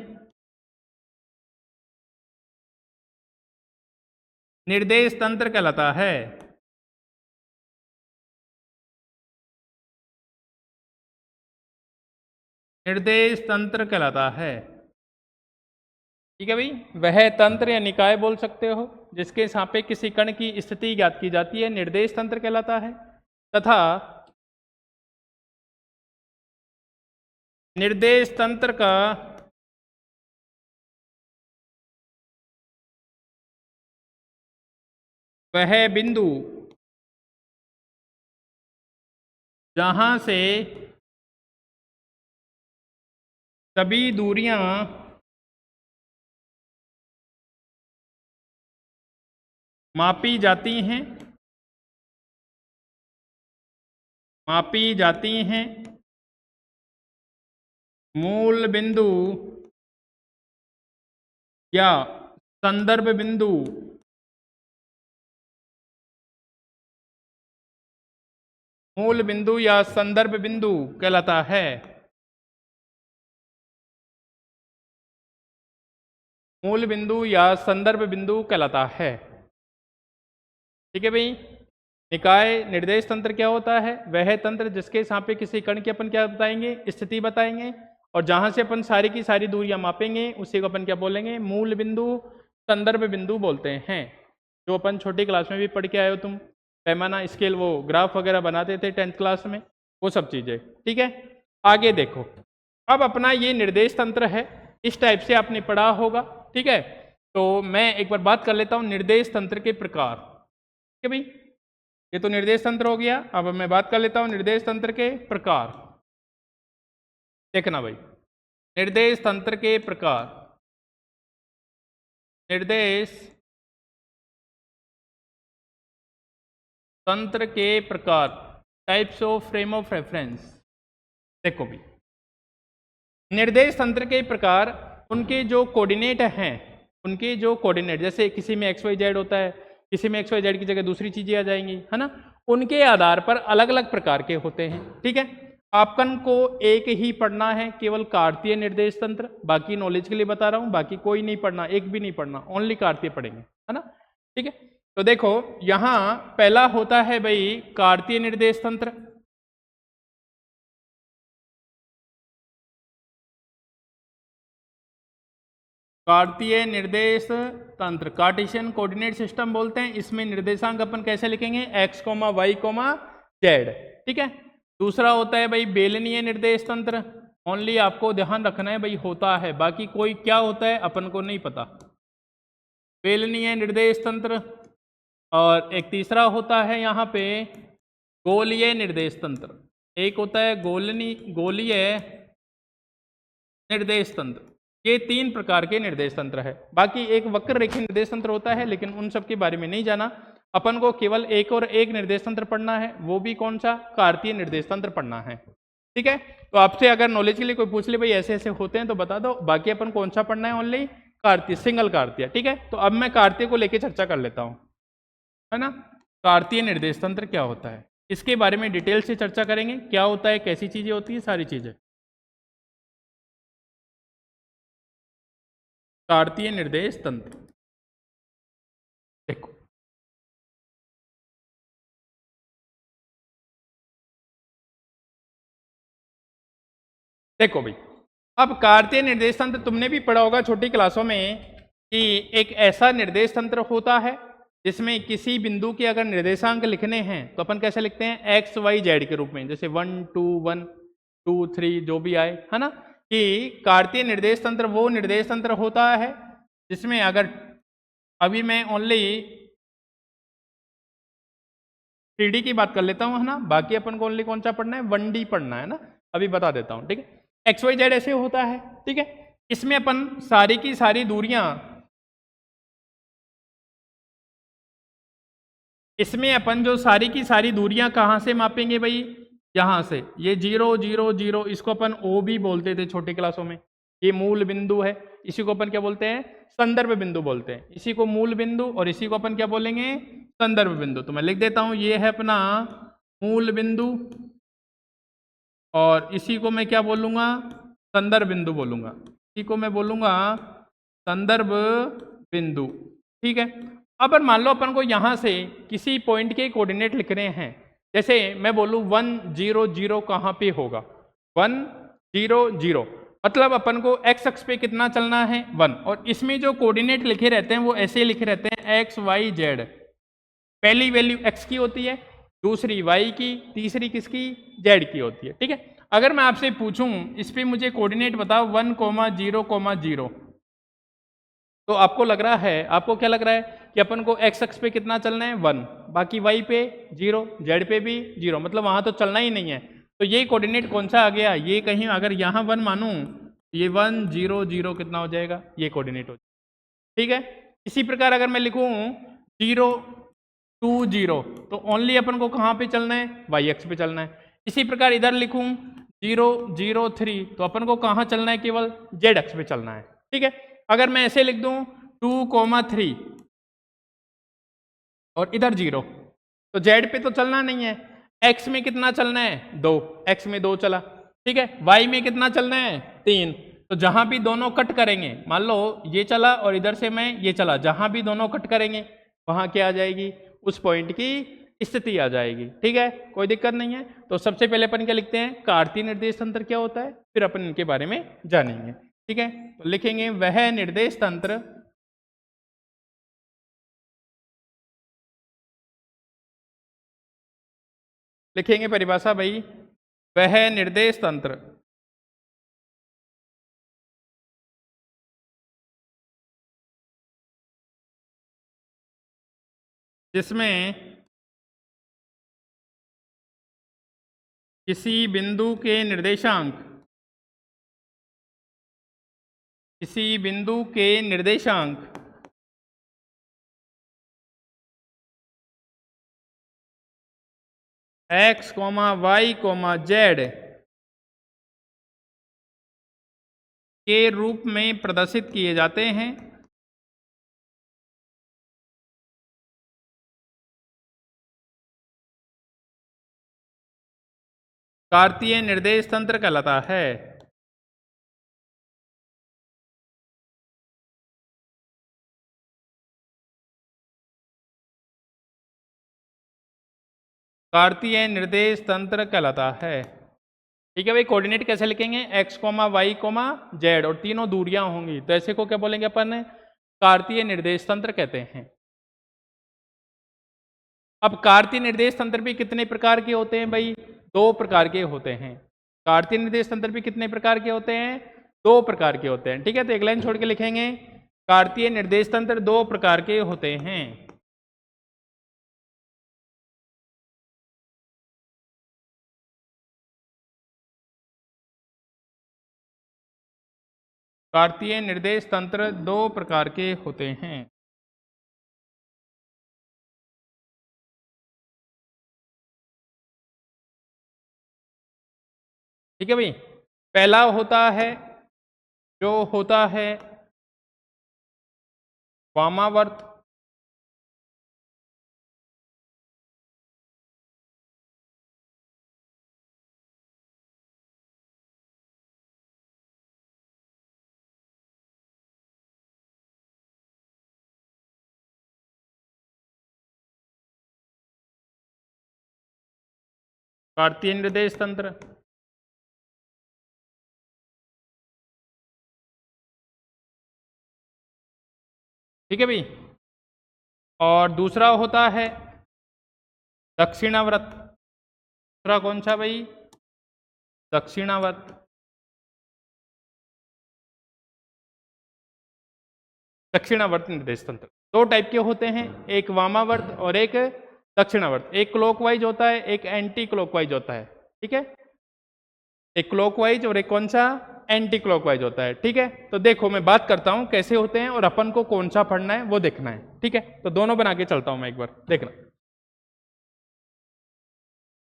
निर्देश तंत्र कहलाता है। निर्देश तंत्र कहलाता है, ठीक है भाई। वह तंत्र या निकाय बोल सकते हो जिसके सापेक्ष किसी कण की स्थिति ज्ञात की जाती है, निर्देश तंत्र कहलाता है। तथा निर्देश तंत्र का वह बिंदु जहां से सभी दूरियां मापी जाती हैं, मूल बिंदु या संदर्भ बिंदु मूल बिंदु या संदर्भ बिंदु कहलाता है। मूल बिंदु या संदर्भ बिंदु कहलाता है, ठीक है भाई। निकाय निर्देश तंत्र क्या होता है, वह तंत्र जिसके सापेक्ष किसी कण की अपन क्या बताएंगे, स्थिति बताएंगे, और जहां से अपन सारी की सारी दूरियां मापेंगे उसी को अपन क्या बोलेंगे, मूल बिंदु, संदर्भ बिंदु बोलते हैं। जो अपन छोटी क्लास में भी पढ़ के आए हो तुम, पैमाना स्केल, वो ग्राफ वगैरह बनाते थे 10th क्लास में, वो सब चीजें, ठीक है। आगे देखो, अब अपना ये निर्देश तंत्र है, इस टाइप से आपने पढ़ा होगा, ठीक है। तो मैं एक बार बात कर लेता हूं निर्देश तंत्र के प्रकार, ठीक है भाई। ये तो निर्देश तंत्र हो गया, अब मैं बात कर लेता हूं निर्देश तंत्र के प्रकार। देखना भाई, निर्देश तंत्र के प्रकार, निर्देश तंत्र के प्रकार, types of frame of reference. देखो भी, निर्देश तंत्र के प्रकार, उनके जो कोऑर्डिनेट हैं उनके जो कोऑर्डिनेट, जैसे किसी में एक्स वाई जेड होता है, किसी में एक्स वाई जेड की जगह दूसरी चीजें आ जाएंगी, है ना, उनके आधार पर अलग अलग प्रकार के होते हैं। ठीक है, आपकन को एक ही पढ़ना है, केवल कार्तीय निर्देश तंत्र, बाकी नॉलेज के लिए बता रहा हूं, बाकी कोई नहीं पढ़ना, एक भी नहीं पढ़ना, ओनली कार्तीय पढ़ेंगे, है ना। ठीक है, तो देखो यहां पहला होता है भाई कार्तीय निर्देश तंत्र। कार्तीय निर्देश तंत्र, कार्टेशियन कोऑर्डिनेट सिस्टम बोलते हैं। इसमें निर्देशांक अपन कैसे लिखेंगे, x, y, z। ठीक है, दूसरा होता है भाई बेलनीय निर्देश तंत्र। ओनली आपको ध्यान रखना है भाई होता है, बाकी कोई क्या होता है अपन को नहीं पता। बेलनीय निर्देश तंत्र। और एक तीसरा होता है यहाँ पे गोलीय निर्देश तंत्र। एक होता है गोलीय निर्देश तंत्र। ये 3 प्रकार के निर्देश तंत्र है। बाकी एक वक्र रेखीय निर्देश तंत्र होता है, लेकिन उन सब के बारे में नहीं जाना, अपन को केवल एक और एक निर्देश तंत्र पढ़ना है, वो भी कौन सा, कार्तीय निर्देश तंत्र पढ़ना है। ठीक है, तो आपसे अगर नॉलेज के लिए कोई पूछ ले भाई ऐसे ऐसे होते हैं तो बता दो, बाकी अपन कौन सा पढ़ना है, ओनली कार्तीय, सिंगल कार्तीय। ठीक है, तो अब मैं कार्तीय को लेकर चर्चा कर लेता हूं, है ना। कार्तीय निर्देश तंत्र क्या होता है, इसके बारे में डिटेल से चर्चा करेंगे, क्या होता है, कैसी चीजें होती है, सारी चीजें। कार्तीय निर्देश तंत्र देखो, देखो भाई, अब कार्तीय निर्देश तंत्र तुमने भी पढ़ा होगा छोटी क्लासों में कि एक ऐसा निर्देश तंत्र होता है जिसमें किसी बिंदु के अगर निर्देशांक लिखने हैं तो अपन कैसे लिखते हैं, एक्स वाई जेड के रूप में, जैसे 1 2 1 2 3 जो भी आए, है ना। कि कार्तीय निर्देश तंत्र वो निर्देश तंत्र होता है जिसमें अगर, अभी मैं ओनली 3D की बात कर लेता हूं, है ना, बाकी अपन को ओनली कौन सा पढ़ना है, 1D पढ़ना है ना, अभी बता देता हूं। ठीक है, एक्स वाई जेड ऐसे होता है। ठीक है, इसमें अपन सारी की सारी दूरियां, इसमें अपन जो सारी की सारी दूरियां कहां से मापेंगे भाई, यहां से, ये 0 0 0, इसको अपन ओ भी बोलते थे छोटी क्लासों में, ये मूल बिंदु है, इसी को अपन क्या बोलते हैं, संदर्भ बिंदु बोलते हैं। इसी को मूल बिंदु और इसी को अपन क्या बोलेंगे, संदर्भ बिंदु। तो मैं लिख देता हूं, ये है अपना मूल बिंदु और इसी को मैं क्या बोलूंगा, संदर्भ बिंदु बोलूंगा, इसी को मैं बोलूंगा संदर्भ बिंदु। ठीक है, अब मान लो अपन को यहां से किसी पॉइंट के कोऑर्डिनेट लिख रहे हैं, जैसे मैं बोलूं 1 0 0 कहां पे होगा, 1 0 0, मतलब अपन को एक्स अक्ष पे कितना चलना है, 1, और इसमें जो कोऑर्डिनेट लिखे रहते हैं वो ऐसे लिखे रहते हैं एक्स वाई जेड। पहली वैल्यू एक्स की होती है, दूसरी वाई की, तीसरी किसकी, जेड की होती है। ठीक है, अगर मैं आपसे पूछूं इस पे मुझे कोऑर्डिनेट बताओ 1 0 0, तो आपको लग रहा है, आपको क्या लग रहा है कि अपन को एक्स अक्ष पे कितना चलना है, 1, बाकी वाई पे 0, जेड पे भी 0, मतलब वहां तो चलना ही नहीं है। तो ये कोऑर्डिनेट कौन सा आ गया, ये कहीं अगर यहाँ 1 मानूं, ये 1 0 0 कितना हो जाएगा, ये कोऑर्डिनेट हो जाएगा। ठीक है, इसी प्रकार अगर मैं लिखूं 0 2 0, तो ओनली अपन को कहाँ पे चलना है, वाई अक्ष पे चलना है। इसी प्रकार इधर लिखूं 0 0 3, तो अपन को कहाँ चलना है, केवल जेड अक्ष पे चलना है। ठीक है, अगर मैं ऐसे लिख दूं 2 3 और इधर 0, तो जेड पे तो चलना नहीं है, एक्स में कितना चलना है, 2, एक्स में 2 चला। ठीक है, वाई में कितना चलना है, 3, तो जहां भी दोनों कट करेंगे, मान लो ये चला और इधर से मैं ये चला, जहां भी दोनों कट करेंगे वहां क्या आ जाएगी, उस पॉइंट की स्थिति आ जाएगी। ठीक है, कोई दिक्कत नहीं है। तो सबसे पहले अपन क्या लिखते हैं, कार्तीय निर्देश तंत्र क्या होता है, फिर अपन इनके बारे में जानेंगे। ठीक है, तो लिखेंगे वह निर्देश तंत्र लिखेंगे परिभाषा भाई, वह निर्देश तंत्र जिसमें किसी बिंदु के निर्देशांक, किसी बिंदु के निर्देशांक x, y, z के रूप में प्रदर्शित किए जाते हैं, कार्तीय निर्देश तंत्र कहलाता है। कार्तीय निर्देश तंत्र कहलाता है। ठीक है भाई, कोऑर्डिनेट कैसे लिखेंगे, x comma Y comma Z, और तीनों दूरियां होंगी, तो ऐसे को क्या बोलेंगे अपन, कार्तीय निर्देश तंत्र कहते हैं। अब कार्तीय निर्देश तंत्र भी कितने प्रकार के होते हैं भाई, 2 प्रकार के होते हैं। कार्तीय निर्देश तंत्र भी कितने प्रकार के होते हैं, 2 प्रकार के होते हैं। ठीक है, तो एक लाइन छोड़ के लिखेंगे, कार्तीय निर्देश तंत्र 2 प्रकार के होते हैं। कार्तीय निर्देश तंत्र 2 प्रकार के होते हैं। ठीक है भाई, पहला होता है जो होता है वामावर्त, कार्तीय निर्देश तंत्र। ठीक है भाई, और दूसरा होता है दक्षिणावर्त। दूसरा कौन सा भाई, दक्षिणावर्त। दक्षिणावर्त निर्देश तंत्र 2 टाइप के होते हैं, एक वामावर्त और एक दक्षिणावर्त। एक क्लॉकवाइज होता है, एक एंटी क्लॉकवाइज होता है। ठीक है, एक क्लॉकवाइज और एक कौन सा, एंटी क्लॉकवाइज होता है। ठीक है, तो देखो मैं बात करता हूं कैसे होते हैं और अपन को कौन सा पढ़ना है वो देखना है। ठीक है, तो दोनों बना के चलता हूं मैं, एक बार देखना।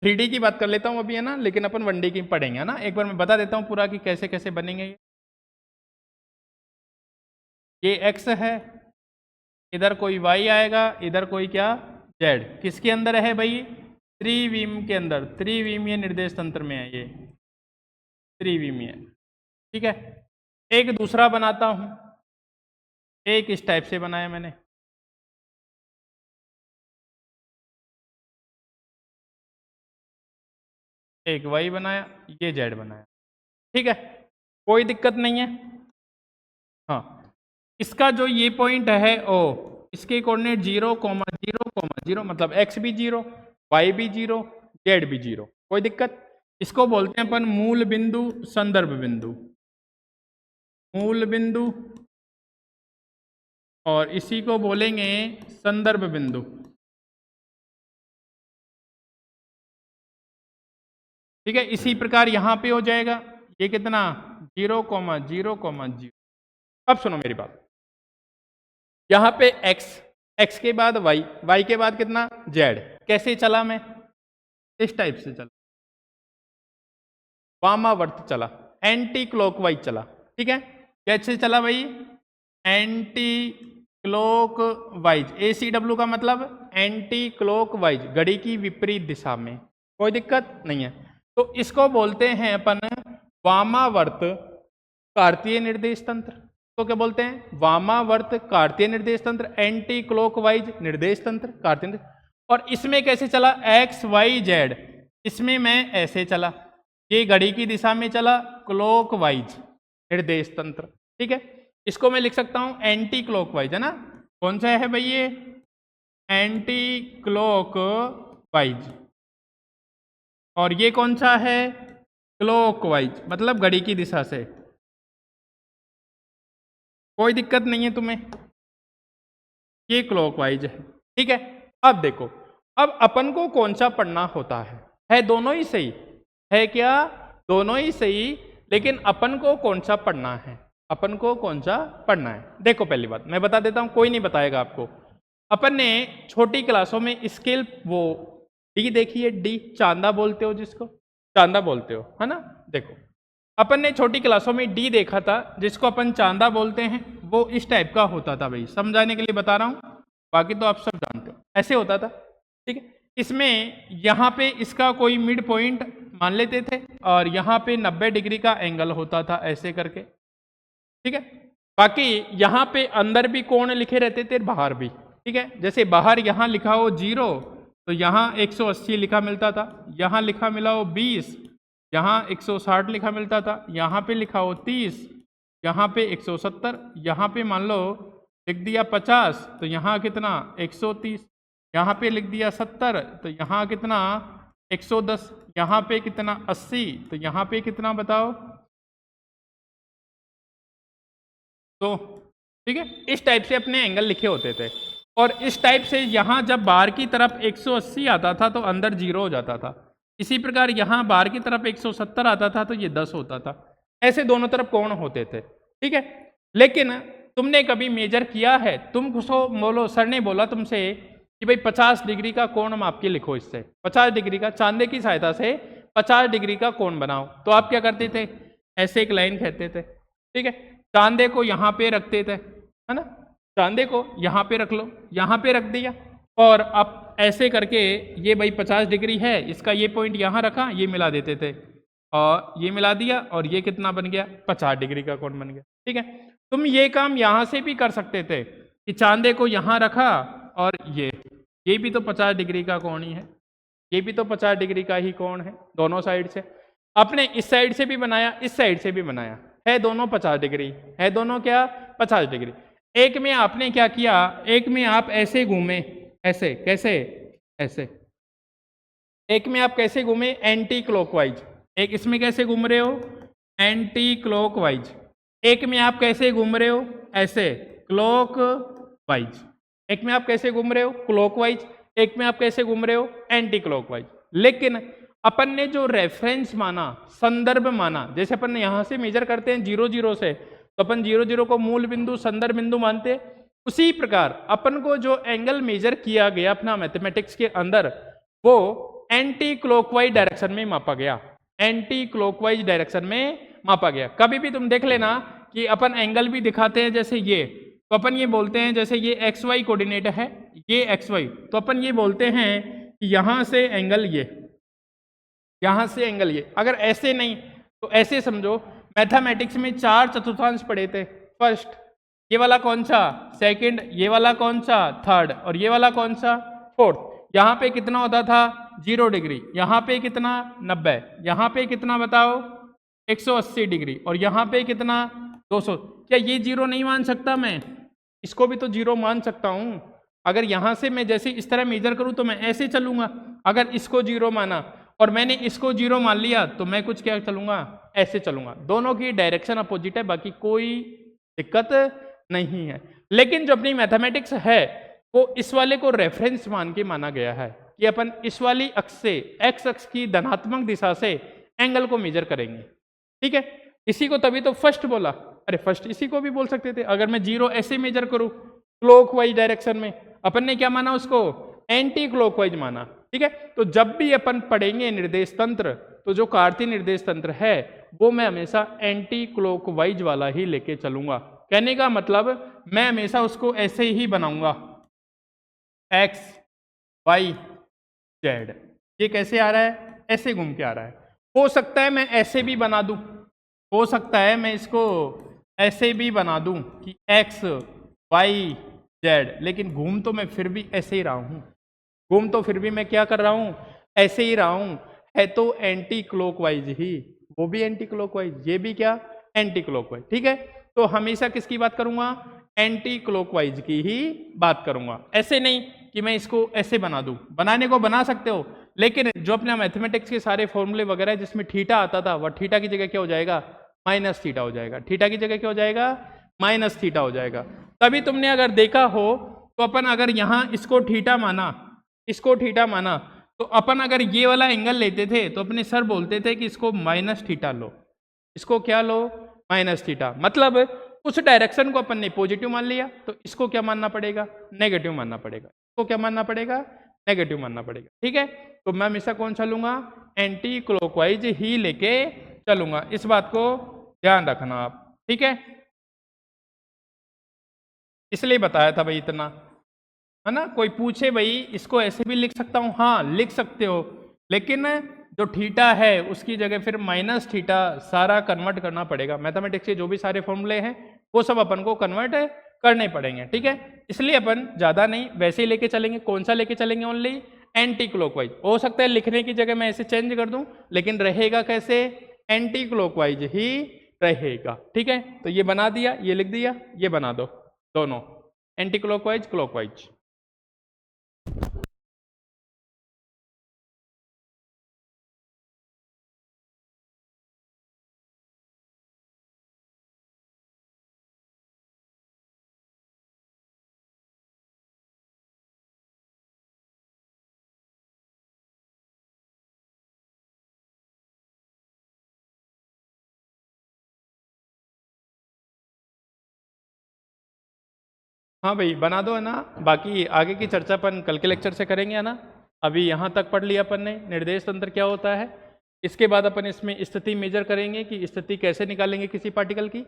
3D की बात कर लेता हूं अभी, है ना, लेकिन अपन 1D की पढ़ेंगे, है ना। एक बार मैं बता देता हूं पूरा कि कैसे कैसे बनेंगे। ये x है, इधर कोई y आएगा, इधर कोई क्या, z। किसके अंदर है भाई, त्रिविम के अंदर, त्रिविमीय निर्देश तंत्र में है ये, त्रिविमीय। ठीक है, एक दूसरा बनाता हूं, एक इस टाइप से बनाया मैंने, एक y बनाया, ये z बनाया। ठीक है, कोई दिक्कत नहीं है। हाँ, इसका जो ये पॉइंट है ओ, इसके कोऑर्डिनेट 0,0,0 मतलब x भी 0, y भी 0, z भी 0, कोई दिक्कत। इसको बोलते हैं अपन मूल बिंदु, संदर्भ बिंदु, मूल बिंदु, और इसी को बोलेंगे संदर्भ बिंदु। ठीक है, इसी प्रकार यहां पे हो जाएगा, ये कितना 0,0,0। अब सुनो मेरी बात, यहां पे x के बाद y के बाद कितना z। कैसे चला मैं, इस टाइप से चला, वामावर्त चला, एंटी क्लॉकवाइज चला। ठीक है, कैसे चला भाई, एंटी क्लॉकवाइज। ACW का मतलब एंटी क्लॉकवाइज, घड़ी की विपरीत दिशा में, कोई दिक्कत नहीं है। तो इसको बोलते हैं अपन वामावर्त कार्तीय निर्देश तंत्र। तो क्या बोलते हैं, वामावर्त कार्तीय निर्देश तंत्र, एंटी क्लॉकवाइज निर्देश तंत्र, कार्तीय निर्देश। और इसमें कैसे चला, x y z, इसमें मैं ऐसे चला, ये घड़ी की दिशा में चला, क्लॉकवाइज निर्देश तंत्र। ठीक है, इसको मैं लिख सकता हूं एंटी क्लॉकवाइज, है ना। कौन सा है भाई ये, एंटी क्लॉकवाइज। और ये कौन सा है, क्लॉकवाइज, मतलब घड़ी की दिशा से। कोई दिक्कत नहीं है तुम्हें, ये क्लॉकवाइज है। ठीक है, अब देखो, अब अपन को कौन सा पढ़ना होता है दोनों ही सही है क्या, दोनों ही सही, लेकिन अपन को कौन सा पढ़ना है, अपन को कौन सा पढ़ना है। देखो पहली बात मैं बता देता हूं, कोई नहीं बताएगा आपको। अपन ने छोटी क्लासों में स्केल वो डी देखी है, डी चांदा बोलते हो जिसको, चांदा बोलते हो, है ना। देखो अपन ने छोटी क्लासों में डी देखा था, जिसको अपन चांदा बोलते हैं, वो इस टाइप का होता था भाई, समझाने के लिए बता रहा हूं, बाकी तो आप सब जानते हो, ऐसे होता था। ठीक है, इसमें यहाँ पे इसका कोई मिड पॉइंट मान लेते थे और यहाँ पे 90 डिग्री का एंगल होता था ऐसे करके, ठीक है। बाकी यहाँ पे अंदर भी कोण लिखे रहते थे, बाहर भी, ठीक है। जैसे बाहर यहाँ लिखा हो 0 तो यहाँ 180 लिखा मिलता था, यहाँ लिखा मिला हो 20, यहाँ 160 लिखा मिलता था, यहाँ पे लिखा हो 30, यहाँ पे 170, यहाँ पे मान लो लिख दिया 50 तो यहाँ कितना 130, यहाँ पे लिख दिया 70 तो यहाँ कितना 110, यहाँ पे कितना 80 तो यहाँ पे कितना बताओ। तो ठीक है, इस टाइप से अपने एंगल लिखे होते थे। और इस टाइप से यहाँ जब बाहर की तरफ 180 आता था तो अंदर 0 हो जाता था। इसी प्रकार यहाँ बाहर की तरफ 170 आता था तो ये 10 होता था। ऐसे दोनों तरफ कोण होते थे, ठीक है। लेकिन तुमने कभी मेजर किया है, तुम बोलो सर ने बोला तुमसे कि भाई 50 डिग्री का कोण माप के लिखो, इससे 50 डिग्री का चांदे की सहायता से 50 डिग्री का कोण बनाओ, तो आप क्या करते थे, ऐसे एक लाइन कहते थे, ठीक है। चांदे को यहाँ पे रखते थे, है ना, चांदे को यहाँ पे रख लो, यहाँ पे रख दिया और अब ऐसे करके ये भाई 50 डिग्री है, इसका ये पॉइंट यहाँ रखा, ये मिला देते थे और ये मिला दिया और ये कितना बन गया 50 डिग्री का कोण बन गया, ठीक है। तुम ये काम यहाँ से भी कर सकते थे कि चांदे को यहाँ रखा और ये भी तो 50 डिग्री का कोण ही है, ये भी तो 50 डिग्री का ही कोण है, दोनों साइड से आपने इस साइड से भी बनाया, इस साइड से भी बनाया, है दोनों 50 डिग्री, है दोनों क्या 50 डिग्री। एक में आपने क्या किया, एक में आप ऐसे घूमे, ऐसे कैसे, ऐसे, एक में आप कैसे घूमे एंटी क्लॉकवाइज, एक इसमें कैसे घूम रहे हो एंटी क्लॉकवाइज, एक में आप कैसे घूम रहे हो ऐसे क्लॉकवाइज, एक में आप कैसे घूम रहे हो क्लॉकवाइज, एक में आप कैसे घूम रहे हो एंटी क्लॉकवाइज। लेकिन अपन ने जो रेफरेंस माना, संदर्भ माना, जैसे अपन यहाँ से मेजर करते हैं 0 0 से, तो अपन 0 0 को मूल बिंदु संदर्भ बिंदु मानते, उसी प्रकार अपन को जो एंगल मेजर किया गया अपना मैथमेटिक्स के अंदर वो एंटी क्लॉकवाइज डायरेक्शन में मापा गया, एंटी क्लॉकवाइज डायरेक्शन में मापा गया। कभी भी तुम देख लेना कि अपन एंगल भी दिखाते हैं, जैसे ये, तो अपन ये बोलते हैं जैसे ये एक्स वाई कोऑर्डिनेट है, ये एक्स वाई, तो अपन ये बोलते हैं कि यहाँ से एंगल ये, यहाँ से एंगल ये। अगर ऐसे नहीं तो ऐसे समझो, मैथमेटिक्स में 4 चतुर्थांश पढ़े थे, फर्स्ट, ये वाला कौन सा सेकंड, ये वाला कौन सा थर्ड और ये वाला कौन सा फोर्थ। यहाँ पे कितना होता था 0 डिग्री, यहाँ पे कितना 90, यहाँ पे कितना बताओ 180 डिग्री और यहाँ पे कितना 200। क्या ये 0 नहीं मान सकता मैं, इसको भी तो 0 मान सकता हूँ। अगर यहाँ से मैं जैसे इस तरह मेजर करूँ तो मैं ऐसे चलूंगा, अगर इसको 0 माना और मैंने इसको 0 मान लिया तो मैं कुछ क्या चलूंगा, ऐसे चलूंगा। दोनों की डायरेक्शन अपोजिट है, बाकी कोई दिक्कत नहीं है। लेकिन जो अपनी मैथमेटिक्स है वो इस वाले को रेफरेंस मान के माना गया है कि अपन इस वाली अक्ष से, एक्स अक्ष की धनात्मक दिशा से एंगल को मेजर करेंगे, ठीक है। इसी को तभी तो फर्स्ट बोला, अरे फर्स्ट इसी को भी बोल सकते थे। अगर मैं 0 ऐसे मेजर करूं क्लॉकवाइज डायरेक्शन में, अपन ने क्या माना उसको एंटी क्लॉकवाइज माना, ठीक है। तो जब भी अपन पढ़ेंगे निर्देश तंत्र, तो जो कार्तीय निर्देश तंत्र है वो मैं हमेशा एंटी क्लॉकवाइज वाला ही लेके चलूंगा। कहने का मतलब मैं हमेशा उसको ऐसे ही बनाऊंगा, एक्स वाई जेड। ये कैसे आ रहा है, ऐसे घूम के आ रहा है। हो सकता है मैं ऐसे भी बना दूं, हो सकता है मैं इसको ऐसे भी बना दूं कि एक्स वाई जेड, लेकिन घूम तो मैं फिर भी ऐसे ही रहा हूं, घूम तो फिर भी मैं क्या कर रहा हूं, ऐसे ही रहा हूं। है तो एंटी क्लॉकवाइज ही, वो भी एंटी क्लॉकवाइज, ये भी क्या एंटी क्लॉकवाइज, ठीक है। तो हमेशा किसकी बात करूंगा, एंटी क्लॉकवाइज की ही बात करूंगा। ऐसे नहीं कि मैं इसको ऐसे बना दूं, बनाने को बना सकते हो, लेकिन जो अपना मैथमेटिक्स के सारे फॉर्मूले वगैरह जिसमें थीटा आता था, वह थीटा की जगह क्या हो जाएगा, माइनस थीटा हो जाएगा, थीटा की जगह क्या हो जाएगा, माइनस थीटा हो जाएगा। तभी तुमने अगर देखा हो तो अपन अगर यहाँ इसको थीटा माना, इसको थीटा माना, तो अपन अगर ये वाला एंगल लेते थे तो अपने सर बोलते थे कि इसको माइनस थीटा लो, इसको क्या लो माइनस थीटा। मतलब उस डायरेक्शन को अपन ने पॉजिटिव मान लिया, तो इसको क्या मानना पड़ेगा, नेगेटिव मानना पड़ेगा, इसको क्या मानना पड़ेगा, नेगेटिव मानना पड़ेगा, ठीक है। तो मैं हमेशा कौन चलूंगा, एंटी क्लॉकवाइज ही लेके चलूंगा। इस बात को ध्यान रखना आप, ठीक है। इसलिए बताया था भाई इतना, है ना। कोई पूछे भाई इसको ऐसे भी लिख सकता हूँ, हाँ लिख सकते हो, लेकिन जो थीटा है उसकी जगह फिर माइनस थीटा सारा कन्वर्ट करना पड़ेगा। मैथमेटिक्स के जो भी सारे फॉर्मूले हैं वो सब अपन को कन्वर्ट करने पड़ेंगे, ठीक है। इसलिए अपन ज़्यादा नहीं वैसे ही लेके चलेंगे। कौन सा लेके चलेंगे? Only anti clockwise. हो सकता है लिखने की जगह मैं ऐसे चेंज कर दूं, लेकिन रहेगा कैसे? एंटी क्लॉकवाइज ही रहेगा, ठीक है। तो ये बना दिया, ये लिख दिया, ये बना दो, दोनों एंटी क्लॉकवाइज क्लॉकवाइज। हाँ भाई बना दो, है ना। बाकी आगे की चर्चा अपन कल के लेक्चर से करेंगे, है ना। अभी यहाँ तक पढ़ लिया अपन ने निर्देश तंत्र क्या होता है। इसके बाद अपन इसमें स्थिति मेजर करेंगे कि स्थिति कैसे निकालेंगे किसी पार्टिकल की,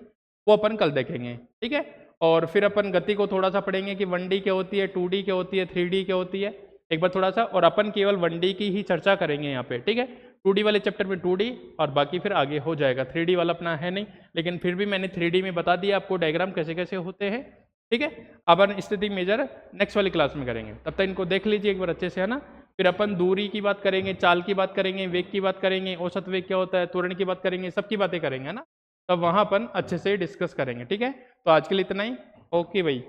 वो अपन कल देखेंगे, ठीक है। और फिर अपन गति को थोड़ा सा पढ़ेंगे कि 1D क्या होती है, 2D क्या होती है, 3D क्या होती है, एक बार थोड़ा सा। और अपन केवल 1D की ही चर्चा करेंगे यहाँ पे, ठीक है। 2D वाले चैप्टर में 2D और बाकी फिर आगे हो जाएगा। 3D वाला अपना है नहीं, लेकिन फिर भी मैंने 3D में बता दिया आपको डायग्राम कैसे कैसे होते हैं, ठीक है। अपन स्थिति मेजर नेक्स्ट वाली क्लास में करेंगे, तब तक इनको देख लीजिए एक बार अच्छे से, है ना। फिर अपन दूरी की बात करेंगे, चाल की बात करेंगे, वेग की बात करेंगे, औसत वेग क्या होता है, त्वरण की बात करेंगे, सबकी बातें करेंगे, है ना। तब वहाँ अपन अच्छे से डिस्कस करेंगे, ठीक है। तो आज के लिए इतना ही, ओके भाई।